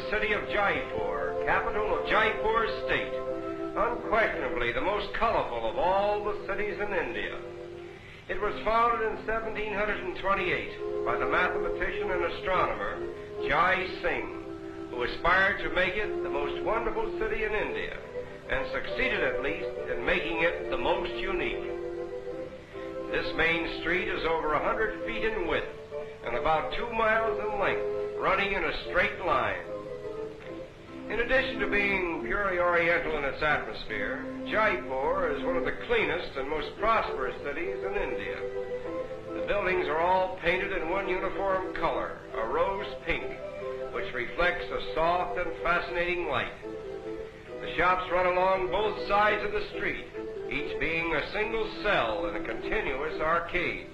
City of Jaipur, capital of Jaipur state, unquestionably the most colorful of all the cities in India. It was founded in 1728 by the mathematician and astronomer Jai Singh, who aspired to make it the most wonderful city in India, and succeeded at least in making it the most unique. This main street is over 100 feet in width and about 2 miles in length, running in a straight line. In addition to being purely oriental in its atmosphere, Jaipur is one of the cleanest and most prosperous cities in India. The buildings are all painted in one uniform color, a rose pink, which reflects a soft and fascinating light. The shops run along both sides of the street, each being a single cell in a continuous arcade.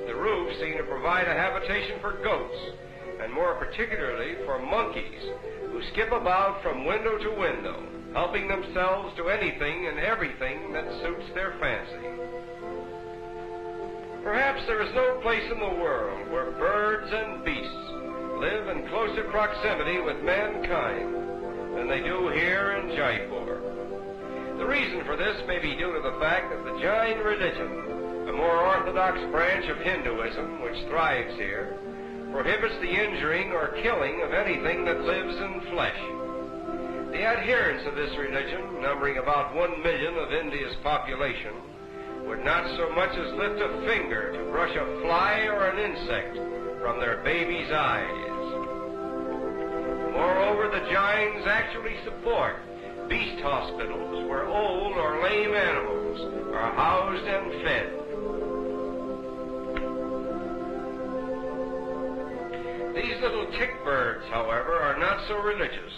The roofs seem to provide a habitation for goats, and more particularly for monkeys, who skip about from window to window, helping themselves to anything and everything that suits their fancy. Perhaps there is no place in the world where birds and beasts live in closer proximity with mankind than they do here in Jaipur. The reason for this may be due to the fact that the Jain religion, a more orthodox branch of Hinduism which thrives here, prohibits the injuring or killing of anything that lives in flesh. The adherents of this religion, numbering about 1 million of India's population, would not so much as lift a finger to brush a fly or an insect from their baby's eyes. Moreover, the Jains actually support beast hospitals where old or lame animals are housed and fed. These little tick birds, however, are not so religious,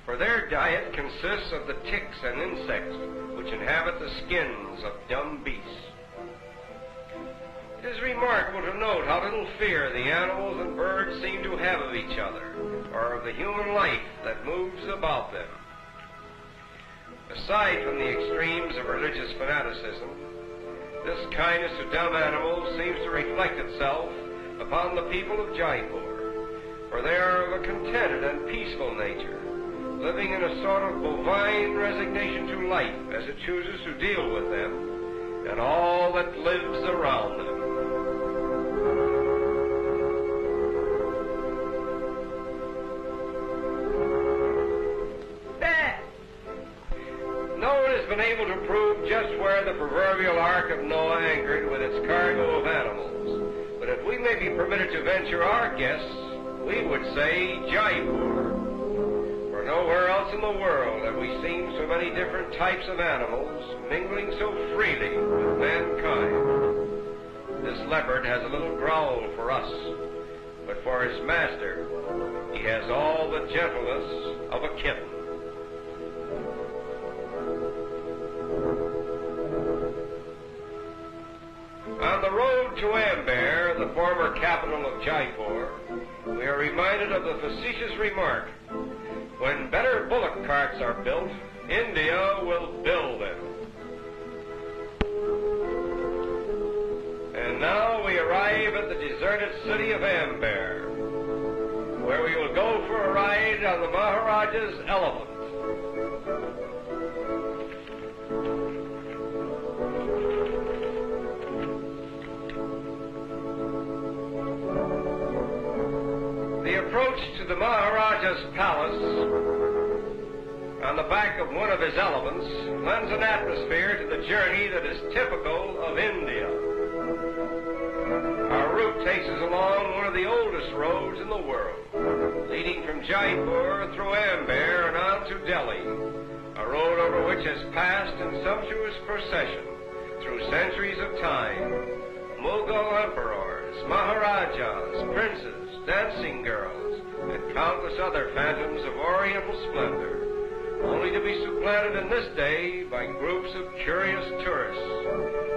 for their diet consists of the ticks and insects which inhabit the skins of dumb beasts. It is remarkable to note how little fear the animals and birds seem to have of each other, or of the human life that moves about them. Aside from the extremes of religious fanaticism, this kindness to dumb animals seems to reflect itself upon the people of Jaipur, for they are of a contented and peaceful nature, living in a sort of bovine resignation to life as it chooses to deal with them and all that lives around them. No one has been able to prove just where the proverbial Ark of Noah anchored with its cargo of animals, but if we may be permitted to venture our guess, we would say Jaipur. For nowhere else in the world have we seen so many different types of animals mingling so freely with mankind. This leopard has a little growl for us, but for his master, he has all the gentleness of a kitten. On the road to Amber, the former capital of Jaipur, we are reminded of the facetious remark, "When better bullock carts are built, India will build them." And now we arrive at the deserted city of Amber, where we will go for a ride on the Maharaja's elephant. The approach to the Maharaja's palace on the back of one of his elephants lends an atmosphere to the journey that is typical of India. Our route takes us along one of the oldest roads in the world, leading from Jaipur through Amber and on to Delhi, a road over which has passed in sumptuous procession through centuries of time Mughal emperors, Maharajas, princes, dancing girls, and countless other phantoms of Oriental splendor, only to be supplanted in this day by groups of curious tourists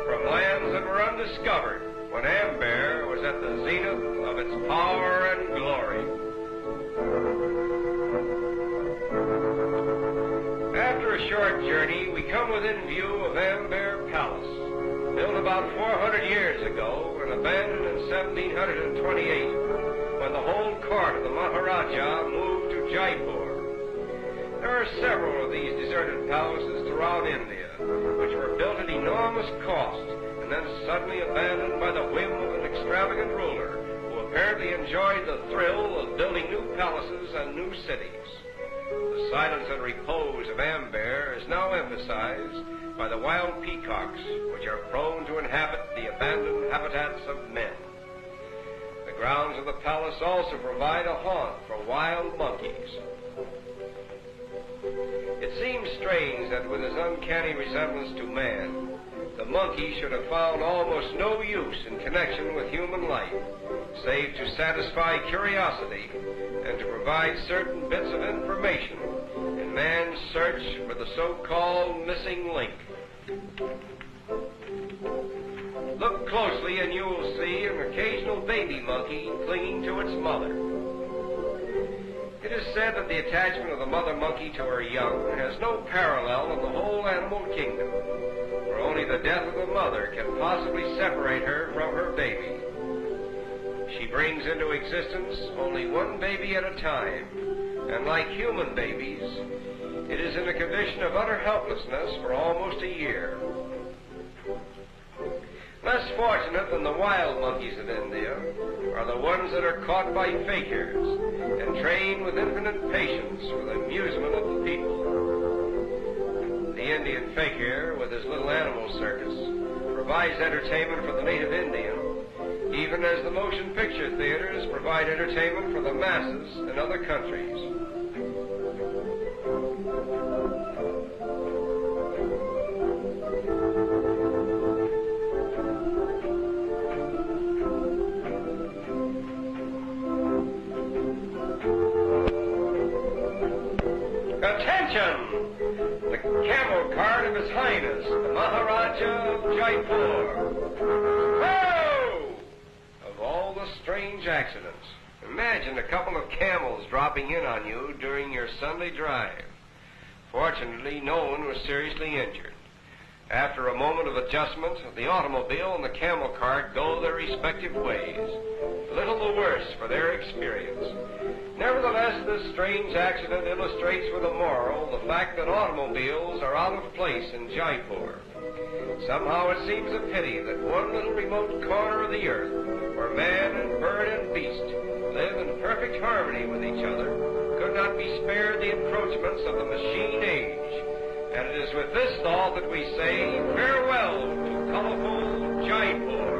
from lands that were undiscovered when Amber was at the zenith of its power and glory. After a short journey, we come within view of Amber Palace, built about 400 years ago and abandoned in 1728, when the whole court of the Maharaja moved to Jaipur. There are several of these deserted palaces throughout India, which were built at enormous cost and then suddenly abandoned by the whim of an extravagant ruler who apparently enjoyed the thrill of building new palaces and new cities. The silence and repose of Amber is now emphasized by the wild peacocks, which are prone to inhabit the abandoned habitats of men. The grounds of the palace also provide a haunt for wild monkeys. It seems strange that with his uncanny resemblance to man, the monkey should have found almost no use in connection with human life, save to satisfy curiosity and to provide certain bits of information in man's search for the so-called missing link. Look closely and you will see an occasional baby monkey clinging to its mother. It is said that the attachment of the mother monkey to her young has no parallel in the whole animal kingdom, for only the death of the mother can possibly separate her from her baby. She brings into existence only one baby at a time, and like human babies, it is in a condition of utter helplessness for almost a year. Less fortunate than the wild monkeys of India are the ones that are caught by fakirs and trained with infinite patience for the amusement of the people. The Indian fakir, with his little animal circus, provides entertainment for the native Indian, even as the motion picture theaters provide entertainment for the masses in other countries. Attention! The camel cart of His Highness, the Maharaja of Jaipur. Whoa! Of all the strange accidents, imagine a couple of camels dropping in on you during your Sunday drive. Fortunately, no one was seriously injured. After a moment of adjustment, the automobile and the camel cart go their respective ways, little the worse for their experience. Nevertheless, this strange accident illustrates with a moral the fact that automobiles are out of place in Jaipur. Somehow it seems a pity that one little remote corner of the earth, where man and bird and beast live in perfect harmony with each other, could not be spared the encroachments of the machine age. And it is with this thought that we say farewell to colorful Jaipur.